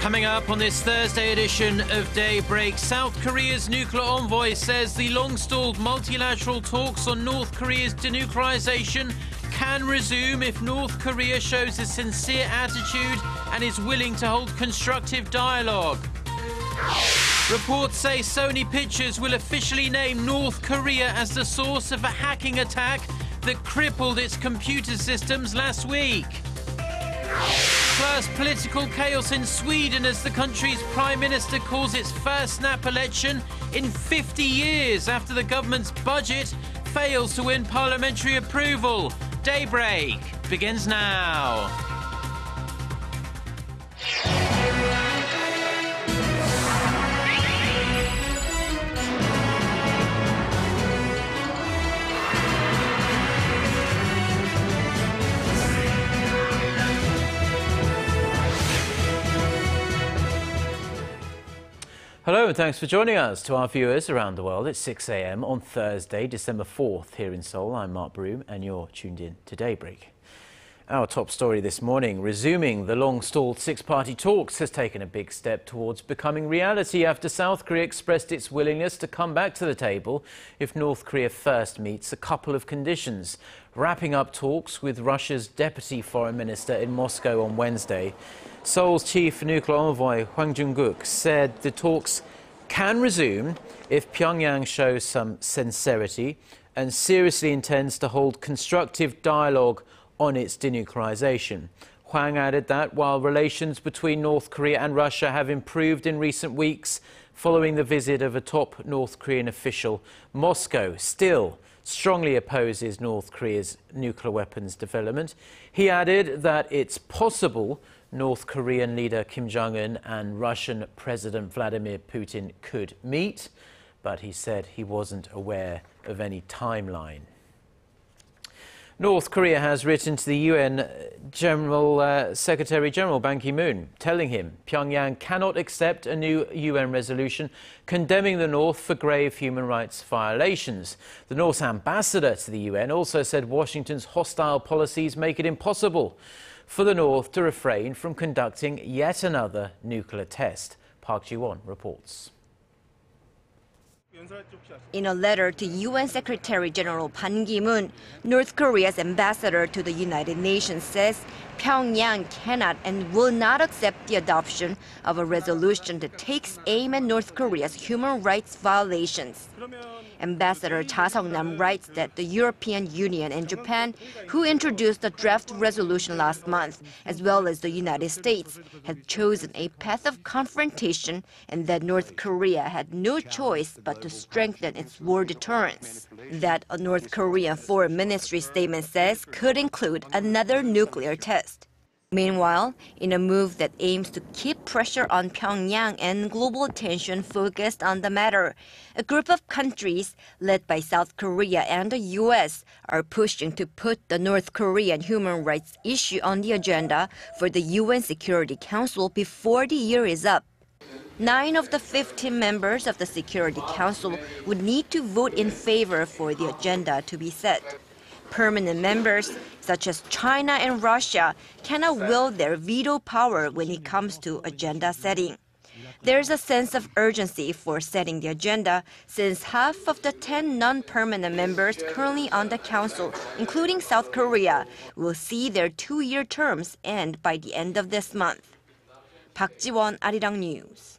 Coming up on this Thursday edition of Daybreak, South Korea's nuclear envoy says the long-stalled multilateral talks on North Korea's denuclearization can resume if North Korea shows a sincere attitude and is willing to hold constructive dialogue. Reports say Sony Pictures will officially name North Korea as the source of a hacking attack that crippled its computer systems last week. Plus, political chaos in Sweden as the country's Prime Minister calls its first snap election in 50 years after the government's budget fails to win parliamentary approval. Daybreak begins now. Hello and thanks for joining us. To our viewers around the world, it's 6 a.m. on Thursday, December 4th here in Seoul. I'm Mark Broome and you're tuned in to Daybreak. Our top story this morning, resuming the long-stalled six-party talks has taken a big step towards becoming reality after South Korea expressed its willingness to come back to the table if North Korea first meets a couple of conditions. Wrapping up talks with Russia's Deputy Foreign Minister in Moscow on Wednesday, Seoul's chief nuclear envoy Hwang Jung-guk said the talks can resume if Pyongyang shows some sincerity and seriously intends to hold constructive dialogue on its denuclearization. Hwang added that while relations between North Korea and Russia have improved in recent weeks following the visit of a top North Korean official, Moscow still strongly opposes North Korea's nuclear weapons development. He added that it's possible North Korean leader Kim Jong-un and Russian President Vladimir Putin could meet, but he said he wasn't aware of any timeline. North Korea has written to the UN Secretary General Ban Ki-moon, telling him Pyongyang cannot accept a new UN resolution condemning the North for grave human rights violations. The North's ambassador to the UN also said Washington's hostile policies make it impossible for the North to refrain from conducting yet another nuclear test. Park Ji-won reports. In a letter to UN Secretary General Ban Ki-moon, North Korea's ambassador to the United Nations says Pyongyang cannot and will not accept the adoption of a resolution that takes aim at North Korea's human rights violations. Ambassador Cha Sung-nam writes that the European Union and Japan, who introduced the draft resolution last month, as well as the United States, had chosen a path of confrontation and that North Korea had no choice but to strengthen its war deterrence. That, a North Korean Foreign Ministry statement says, could include another nuclear test. Meanwhile, in a move that aims to keep pressure on Pyongyang and global attention focused on the matter, a group of countries led by South Korea and the U.S. are pushing to put the North Korean human rights issue on the agenda for the UN Security Council before the year is up. 9 of the 15 members of the Security Council would need to vote in favor for the agenda to be set. Permanent members, such as China and Russia, cannot wield their veto power when it comes to agenda setting. There's a sense of urgency for setting the agenda since half of the 10 non-permanent members currently on the council, including South Korea, will see their 2-year terms end by the end of this month. Park Ji-won, Arirang News.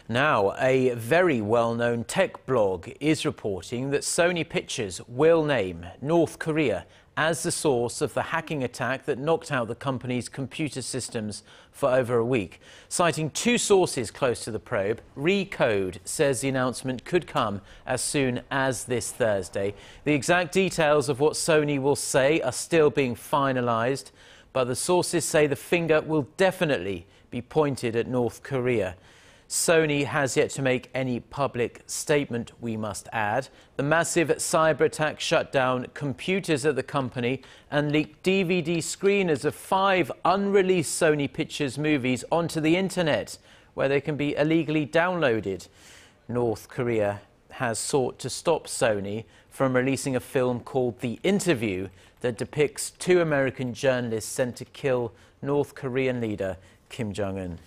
Now, a very well-known tech blog is reporting that Sony Pictures will name North Korea as the source of the hacking attack that knocked out the company's computer systems for over a week. Citing 2 sources close to the probe, Recode says the announcement could come as soon as this Thursday. The exact details of what Sony will say are still being finalized, but the sources say the finger will definitely be pointed at North Korea. Sony has yet to make any public statement, we must add. The massive cyber attack shut down computers at the company and leaked DVD screeners of 5 unreleased Sony Pictures movies onto the internet, where they can be illegally downloaded. North Korea has sought to stop Sony from releasing a film called The Interview that depicts 2 American journalists sent to kill North Korean leader Kim Jong-un.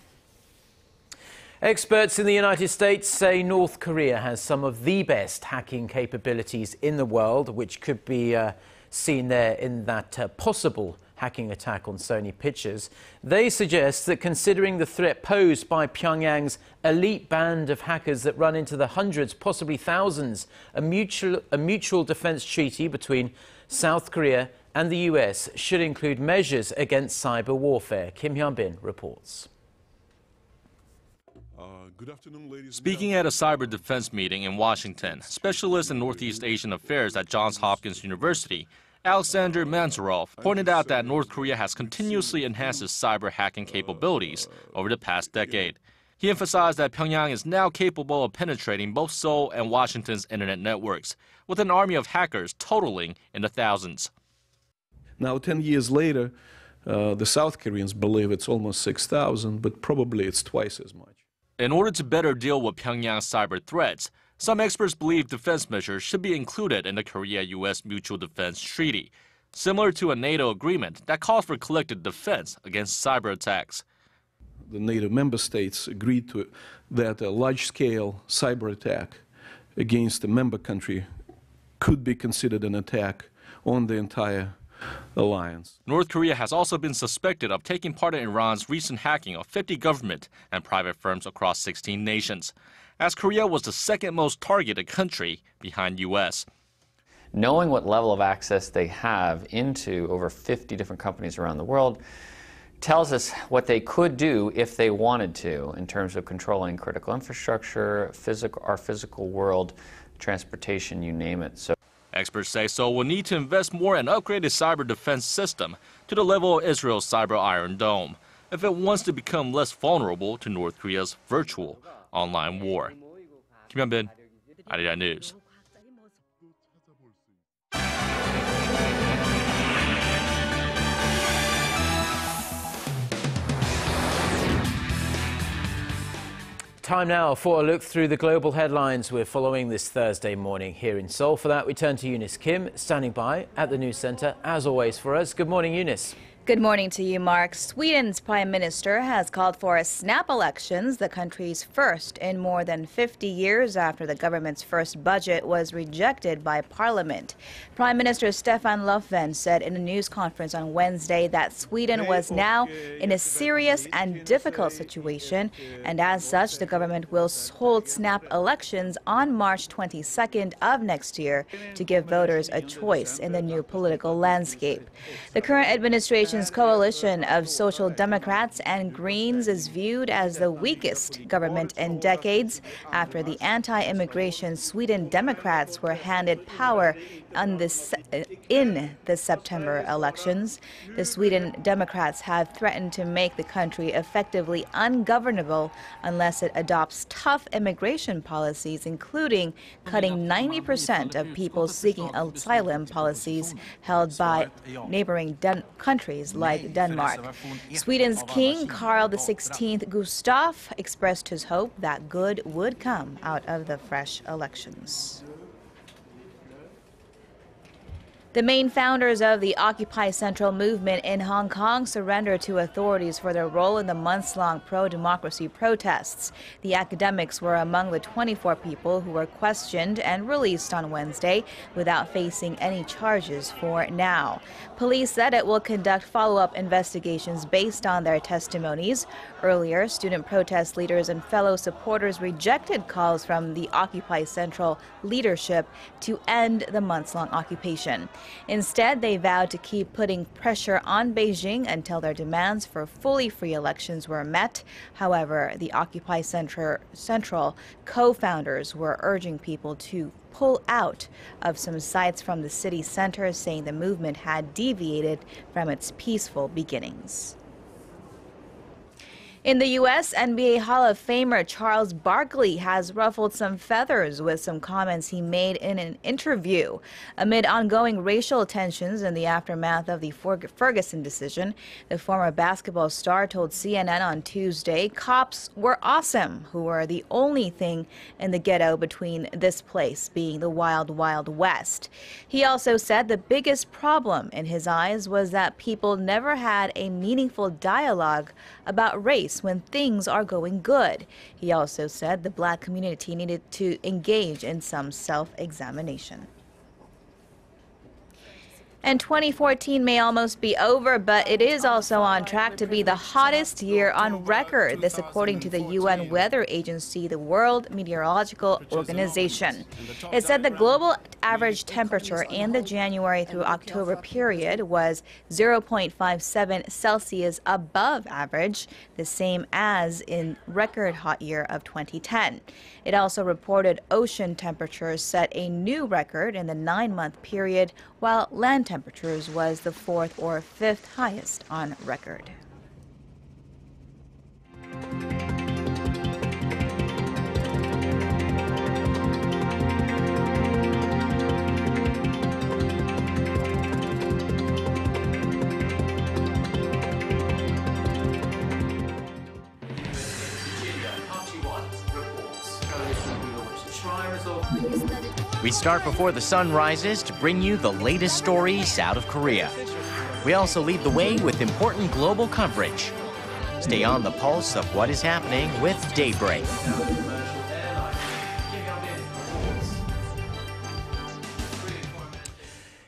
Experts in the United States say North Korea has some of the best hacking capabilities in the world, which could be seen there in that possible hacking attack on Sony Pictures. They suggest that considering the threat posed by Pyongyang's elite band of hackers that run into the hundreds, possibly thousands, a mutual defense treaty between South Korea and the US should include measures against cyber warfare. Kim Hyun-bin reports. Good afternoon, ladies. Speaking at a cyber defense meeting in Washington, specialist in Northeast Asian affairs at Johns Hopkins University, Alexander Manzarov pointed out that North Korea has continuously enhanced its cyber hacking capabilities over the past decade. He emphasized that Pyongyang is now capable of penetrating both Seoul and Washington's internet networks, with an army of hackers totaling in the thousands. Now, 10 years later, the South Koreans believe it's almost 6,000, but probably it's twice as much. In order to better deal with Pyongyang's cyber threats, some experts believe defense measures should be included in the Korea-US Mutual Defense Treaty, similar to a NATO agreement that calls for collective defense against cyber attacks. The NATO member states agreed to that a large-scale cyber attack against a member country could be considered an attack on the entire alliance. North Korea has also been suspected of taking part in Iran's recent hacking of 50 government and private firms across 16 nations, as Korea was the second most targeted country behind U.S. Knowing what level of access they have into over 50 different companies around the world tells us what they could do if they wanted to in terms of controlling critical infrastructure, our physical world, transportation, you name it. So experts say Seoul will need to invest more and upgrade its cyber defense system to the level of Israel's cyber Iron Dome if it wants to become less vulnerable to North Korea's virtual online war. Kim Hyun-bin, Arirang News. Time now for a look through the global headlines we're following this Thursday morning here in Seoul. For that, we turn to Eunice Kim, standing by at the news centre, as always, for us. Good morning, Eunice. Good morning to you, Mark. Sweden's prime minister has called for a snap elections, the country's first in more than 50 years after the government's first budget was rejected by parliament. Prime Minister Stefan Löfven said in a news conference on Wednesday that Sweden was now in a serious and difficult situation, and as such, the government will hold snap elections on March 22nd of next year to give voters a choice in the new political landscape. The current administration's coalition of Social Democrats and Greens is viewed as the weakest government in decades after the anti-immigration Sweden Democrats were handed power in the September elections. The Sweden Democrats have threatened to make the country effectively ungovernable unless it adopts tough immigration policies, including cutting 90% of people seeking asylum policies held by neighboring countries like Denmark. Sweden's King Carl XVI Gustaf expressed his hope that good would come out of the fresh elections. The main founders of the Occupy Central movement in Hong Kong surrendered to authorities for their role in the months-long pro-democracy protests. The academics were among the 24 people who were questioned and released on Wednesday without facing any charges for now. Police said it will conduct follow-up investigations based on their testimonies. Earlier, student protest leaders and fellow supporters rejected calls from the Occupy Central leadership to end the months-long occupation. Instead, they vowed to keep putting pressure on Beijing until their demands for fully free elections were met. However, the Occupy Central co-founders were urging people to pull out of some sites from the city center, saying the movement had deviated from its peaceful beginnings. In the U.S., NBA Hall of Famer Charles Barkley has ruffled some feathers with some comments he made in an interview. Amid ongoing racial tensions in the aftermath of the Ferguson decision, the former basketball star told CNN on Tuesday cops were awesome, who were the only thing in the ghetto between this place being the Wild Wild West. He also said the biggest problem in his eyes was that people never had a meaningful dialogue about race when things are going good. He also said the black community needed to engage in some self-examination. And 2014 may almost be over, but it is also on track to be the hottest year on record. This according to the UN weather agency, the World Meteorological Organization. It said the global average temperature in the January through October period was 0.57 Celsius above average, the same as in record hot year of 2010. It also reported ocean temperatures set a new record in the 9-month period, while land temperatures was the 4th or 5th highest on record. We start before the sun rises to bring you the latest stories out of Korea. We also lead the way with important global coverage. Stay on the pulse of what is happening with Daybreak.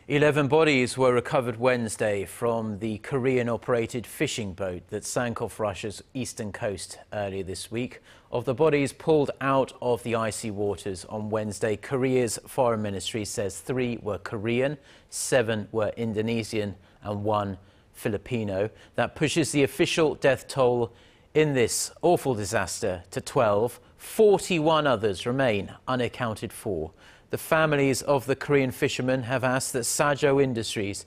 11 bodies were recovered Wednesday from the Korean-operated fishing boat that sank off Russia's eastern coast earlier this week. Of the bodies pulled out of the icy waters on Wednesday, Korea's foreign ministry says 3 were Korean, 7 were Indonesian and 1 Filipino. That pushes the official death toll in this awful disaster to 12. 41 others remain unaccounted for. The families of the Korean fishermen have asked that Sajo Industries,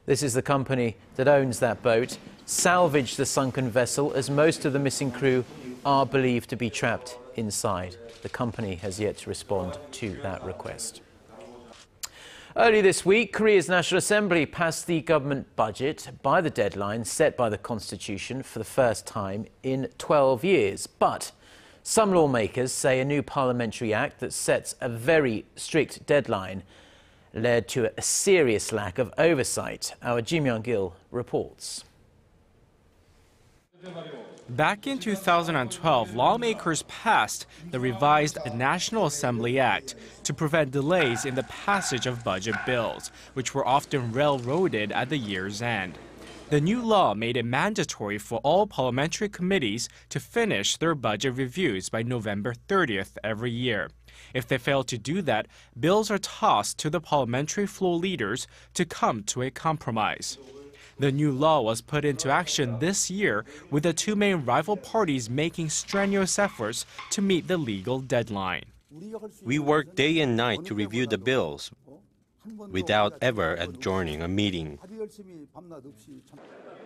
this is the company that owns that boat, salvage the sunken vessel, as most of the missing crew are believed to be trapped inside. The company has yet to respond to that request. Early this week, Korea's National Assembly passed the government budget by the deadline set by the Constitution for the first time in 12 years. But some lawmakers say a new parliamentary act that sets a very strict deadline led to a serious lack of oversight. Our Ji Myung-gil reports. Back in 2012, lawmakers passed the revised National Assembly Act to prevent delays in the passage of budget bills, which were often railroaded at the year's end. The new law made it mandatory for all parliamentary committees to finish their budget reviews by November 30th every year. If they fail to do that, bills are tossed to the parliamentary floor leaders to come to a compromise. The new law was put into action this year, with the two main rival parties making strenuous efforts to meet the legal deadline. We work day and night to review the bills without ever adjourning a meeting.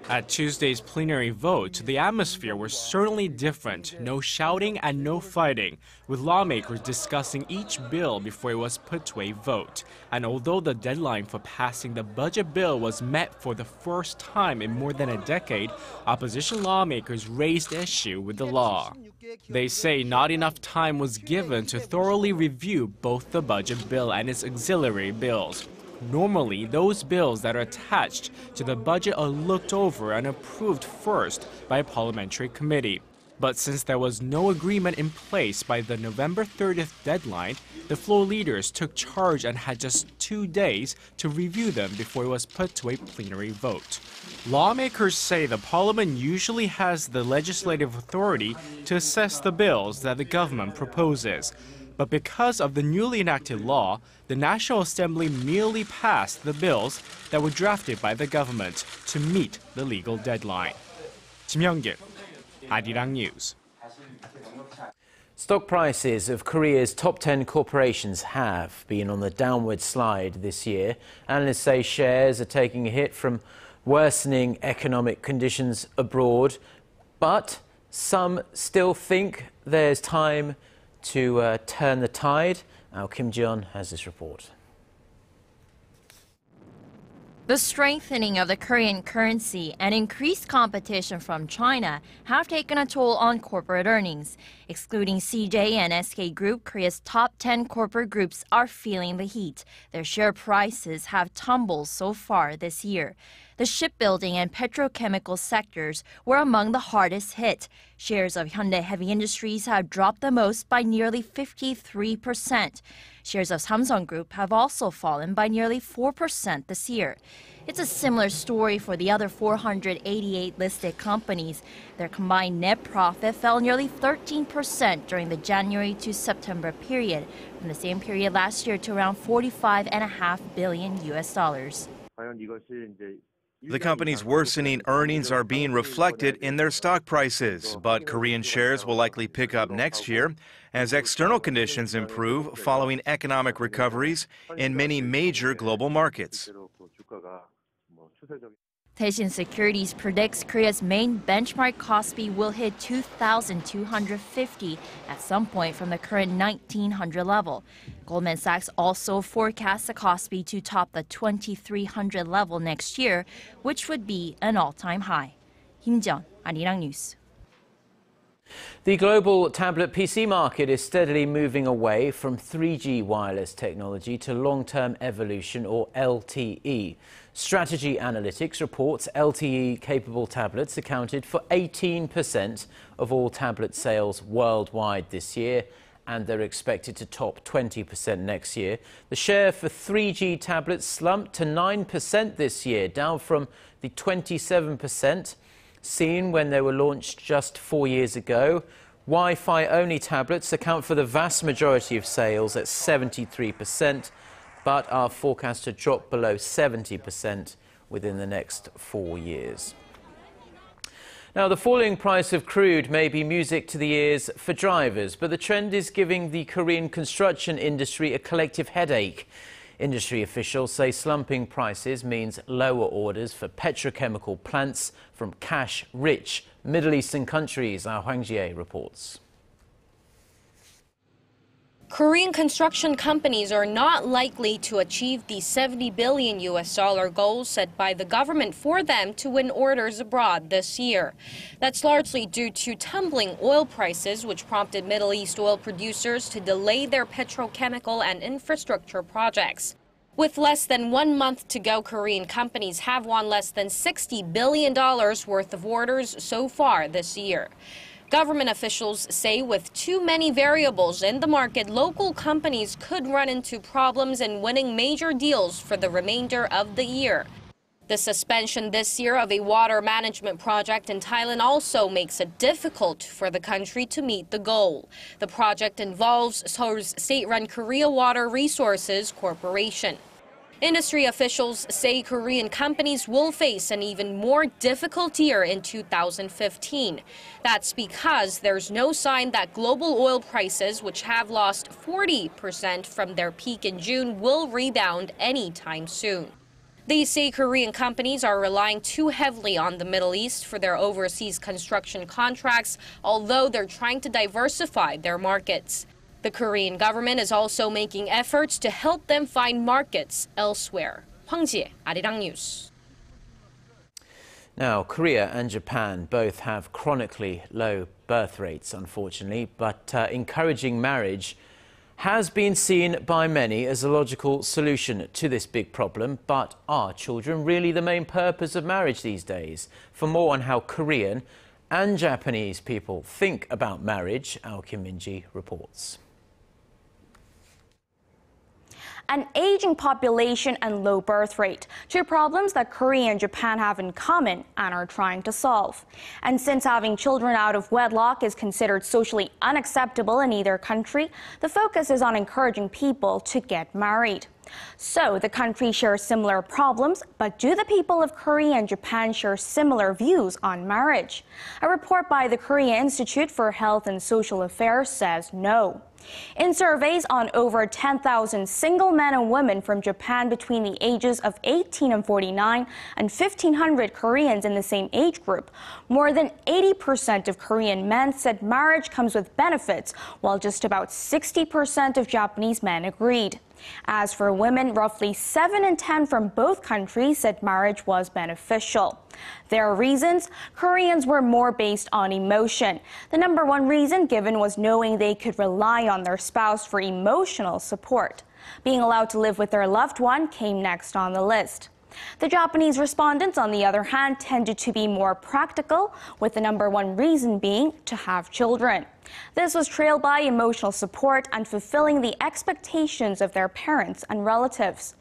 At Tuesday's plenary vote, the atmosphere was certainly different. No shouting and no fighting, with lawmakers discussing each bill before it was put to a vote. And although the deadline for passing the budget bill was met for the first time in more than a decade, opposition lawmakers raised issue with the law. They say not enough time was given to thoroughly review both the budget bill and its auxiliary bills. Normally, those bills that are attached to the budget are looked over and approved first by a parliamentary committee. But since there was no agreement in place by the November 30th deadline, the floor leaders took charge and had just 2 days to review them before it was put to a plenary vote. Lawmakers say the parliament usually has the legislative authority to assess the bills that the government proposes. But because of the newly enacted law, the National Assembly merely passed the bills that were drafted by the government to meet the legal deadline. Ji Myung-gil, Arirang News. Stock prices of Korea's top 10 corporations have been on the downward slide this year. Analysts say shares are taking a hit from worsening economic conditions abroad, but some still think there's time to turn the tide. Our Kim Ji-yeon has this report. The strengthening of the Korean currency and increased competition from China have taken a toll on corporate earnings. Excluding CJ and SK Group, Korea's top 10 corporate groups are feeling the heat. Their share prices have tumbled so far this year. The shipbuilding and petrochemical sectors were among the hardest hit. Shares of Hyundai Heavy Industries have dropped the most by nearly 53%. Shares of Samsung Group have also fallen by nearly 4% this year. It's a similar story for the other 488 listed companies. Their combined net profit fell nearly 13% during the January to September period, from the same period last year to around $45.5 billion. The company's worsening earnings are being reflected in their stock prices, but Korean shares will likely pick up next year as external conditions improve following economic recoveries in many major global markets. Daishin Securities predicts Korea's main benchmark Kospi will hit 2,250 at some point from the current 1,900 level. Goldman Sachs also forecasts the Kospi to top the 2,300 level next year, which would be an all-time high. Kim Ji-yeon, Arirang News. The global tablet PC market is steadily moving away from 3G wireless technology to long-term evolution, or LTE. Strategy Analytics reports LTE-capable tablets accounted for 18% of all tablet sales worldwide this year, and they're expected to top 20% next year. The share for 3G tablets slumped to 9% this year, down from the 27% seen when they were launched just 4 years ago. Wi-Fi only tablets account for the vast majority of sales at 73%, but are forecast to drop below 70% within the next 4 years. Now, the falling price of crude may be music to the ears for drivers, but the trend is giving the Korean construction industry a collective headache. Industry officials say slumping prices means lower orders for petrochemical plants from cash-rich Middle Eastern countries. Our Hwang Ji-ae reports. Korean construction companies are not likely to achieve the $70 billion goal set by the government for them to win orders abroad this year. That's largely due to tumbling oil prices, which prompted Middle East oil producers to delay their petrochemical and infrastructure projects. With less than 1 month to go, Korean companies have won less than $60 billion worth of orders so far this year. Government officials say with too many variables in the market, local companies could run into problems in winning major deals for the remainder of the year. The suspension this year of a water management project in Thailand also makes it difficult for the country to meet the goal. The project involves Seoul's state-run Korea Water Resources Corporation. Industry officials say Korean companies will face an even more difficult year in 2015. That's because there's no sign that global oil prices, which have lost 40% from their peak in June, will rebound anytime soon. They say Korean companies are relying too heavily on the Middle East for their overseas construction contracts, although they're trying to diversify their markets. The Korean government is also making efforts to help them find markets elsewhere. Hwang Ji-ae, Arirang News. Now, Korea and Japan both have chronically low birth rates, unfortunately, but encouraging marriage has been seen by many as a logical solution to this big problem. But are children really the main purpose of marriage these days? For more on how Korean and Japanese people think about marriage, our Kim Min-ji reports. An aging population and low birth rate, two problems that Korea and Japan have in common and are trying to solve. And since having children out of wedlock is considered socially unacceptable in either country, the focus is on encouraging people to get married. So the countries share similar problems, but do the people of Korea and Japan share similar views on marriage? A report by the Korea Institute for Health and Social Affairs says no. In surveys on over 10,000 single men and women from Japan between the ages of 18 and 49 and 1,500 Koreans in the same age group, more than 80% of Korean men said marriage comes with benefits, while just about 60% of Japanese men agreed. As for women, roughly 7 in 10 from both countries said marriage was beneficial. Their reasons? Koreans were more based on emotion. The number one reason given was knowing they could rely on their spouse for emotional support. Being allowed to live with their loved one came next on the list. The Japanese respondents, on the other hand, tended to be more practical, with the number one reason being to have children. This was trailed by emotional support and fulfilling the expectations of their parents and relatives.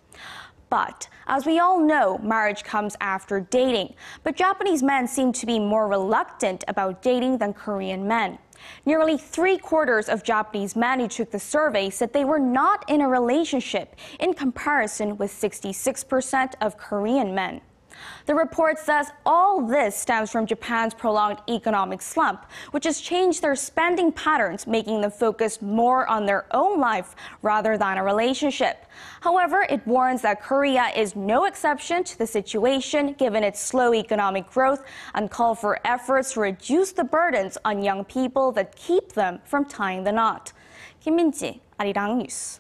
But, as we all know, marriage comes after dating. But Japanese men seem to be more reluctant about dating than Korean men. Nearly 3/4 of Japanese men who took the survey said they were not in a relationship, in comparison with 66% of Korean men. The report says all this stems from Japan's prolonged economic slump, which has changed their spending patterns, making them focus more on their own life rather than a relationship. However, it warns that Korea is no exception to the situation, given its slow economic growth, and call for efforts to reduce the burdens on young people that keep them from tying the knot. 김민지, Arirang News.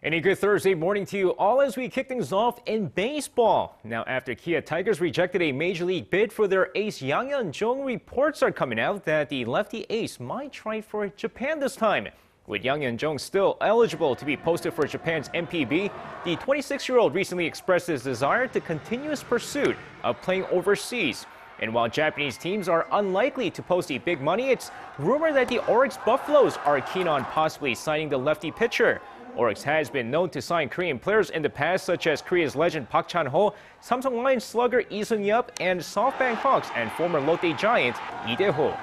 And a good Thursday morning to you all as we kick things off in baseball. Now, after Kia Tigers rejected a major league bid for their ace Yang Yeon-jung, reports are coming out that the lefty ace might try for Japan this time. With Yang Yeon-jung still eligible to be posted for Japan's MPB, the 26-year-old recently expressed his desire to continue his pursuit of playing overseas. And while Japanese teams are unlikely to post the big money, it's rumored that the Oryx Buffaloes are keen on possibly signing the lefty pitcher. Oryx has been known to sign Korean players in the past, such as Korea's legend Park Chan-ho, Samsung Lions slugger Lee Seung-yup, and SoftBank Hawks and former Lotte giant Lee Dae-ho.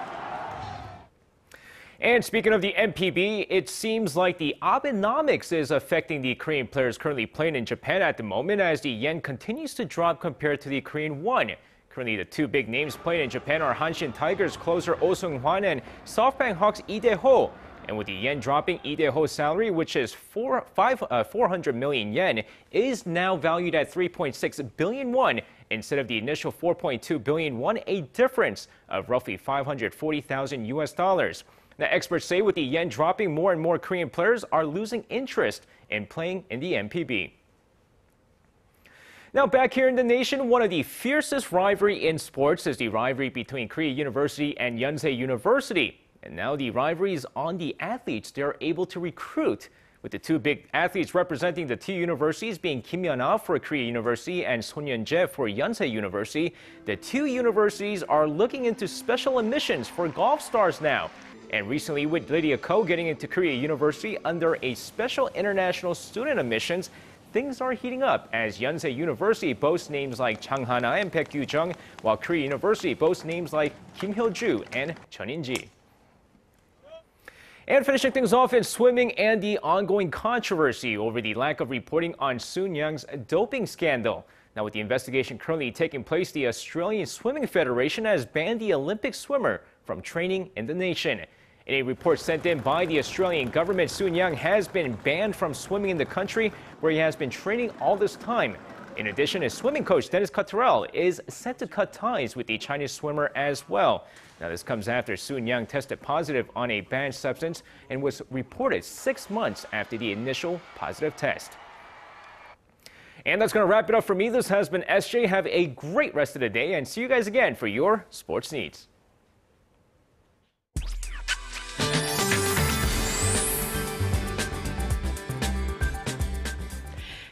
And speaking of the MPB, it seems like the Abenomics is affecting the Korean players currently playing in Japan at the moment, as the yen continues to drop compared to the Korean won. Currently, the two big names playing in Japan are Hanshin Tigers closer Oh Seung-hwan and SoftBank Hawks Lee Dae-ho. And with the yen dropping, Lee Dae-ho's salary, which is 400 million yen, is now valued at 3.6 billion won instead of the initial 4.2 billion won, a difference of roughly 540,000 US dollars. Now, experts say with the yen dropping, more and more Korean players are losing interest in playing in the MPB. Now, back here in the nation, one of the fiercest rivalry in sports is the rivalry between Korea University and Yonsei University. And now the rivalry is on the athletes they are able to recruit, with the two big athletes representing the two universities being Kim Yeon-ah for Korea University and Son Yeon-jae for Yonsei University. The two universities are looking into special admissions for golf stars now. And recently, with Lydia Ko getting into Korea University under a special international student admissions, things are heating up as Yonsei University boasts names like Chang Han-ah and Baek Yu-jung, while Korea University boasts names like Kim Hyo-ju and Chun In-ji. And finishing things off in swimming and the ongoing controversy over the lack of reporting on Soon Young's doping scandal. Now, with the investigation currently taking place, the Australian Swimming Federation has banned the Olympic swimmer from training in the nation. In a report sent in by the Australian government, Soon Young has been banned from swimming in the country where he has been training all this time. In addition, his swimming coach, Dennis Cottrell, is set to cut ties with the Chinese swimmer as well. Now, this comes after Soon Young tested positive on a banned substance and was reported 6 months after the initial positive test. And that's going to wrap it up for me. This has been SJ. Have a great rest of the day and see you guys again for your sports needs.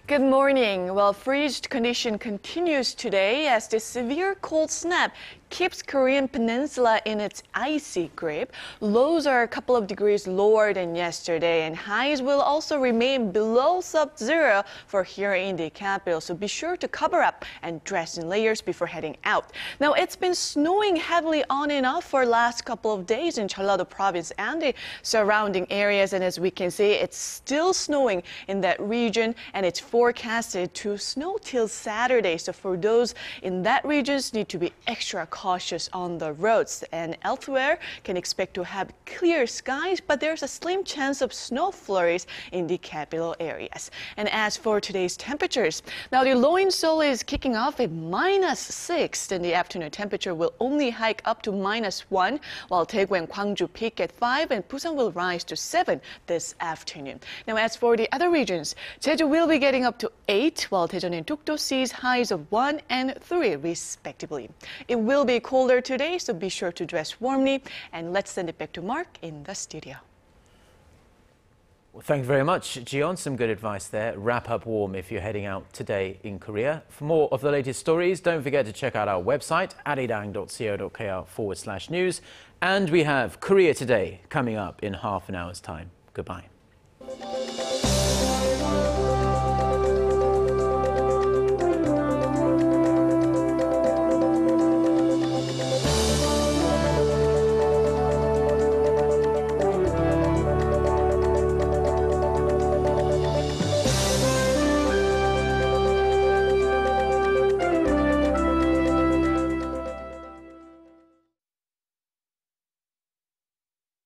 Good morning. Well, frigid condition continues today as the severe cold snap keeps Korean peninsula in its icy grip. Lows are a couple of degrees lower than yesterday, and highs will also remain below sub-zero for here in the capital. So be sure to cover up and dress in layers before heading out. Now, it's been snowing heavily on and off for the last couple of days in Jeollado province and the surrounding areas, and as we can see, it's still snowing in that region, and it's forecasted to snow till Saturday. So for those in that region, need to be extra cautious on the roads, and elsewhere can expect to have clear skies, but there's a slim chance of snow flurries in the capital areas. And as for today's temperatures, now the low in Seoul is kicking off at -6, and the afternoon temperature will only hike up to -1, while Daegu and Gwangju peak at 5, and Busan will rise to 7 this afternoon. Now, as for the other regions, Jeju will be getting up to 8, while Daejeon and Dokdo sees highs of 1 and 3, respectively. It will be colder today, so be sure to dress warmly. And let's send it back to Mark in the studio. Well, thank you very much, Jion. Some good advice there. Wrap up warm if you're heading out today in Korea. For more of the latest stories, don't forget to check out our website, arirang.co.kr/news. And we have Korea Today coming up in half an hour's time. Goodbye.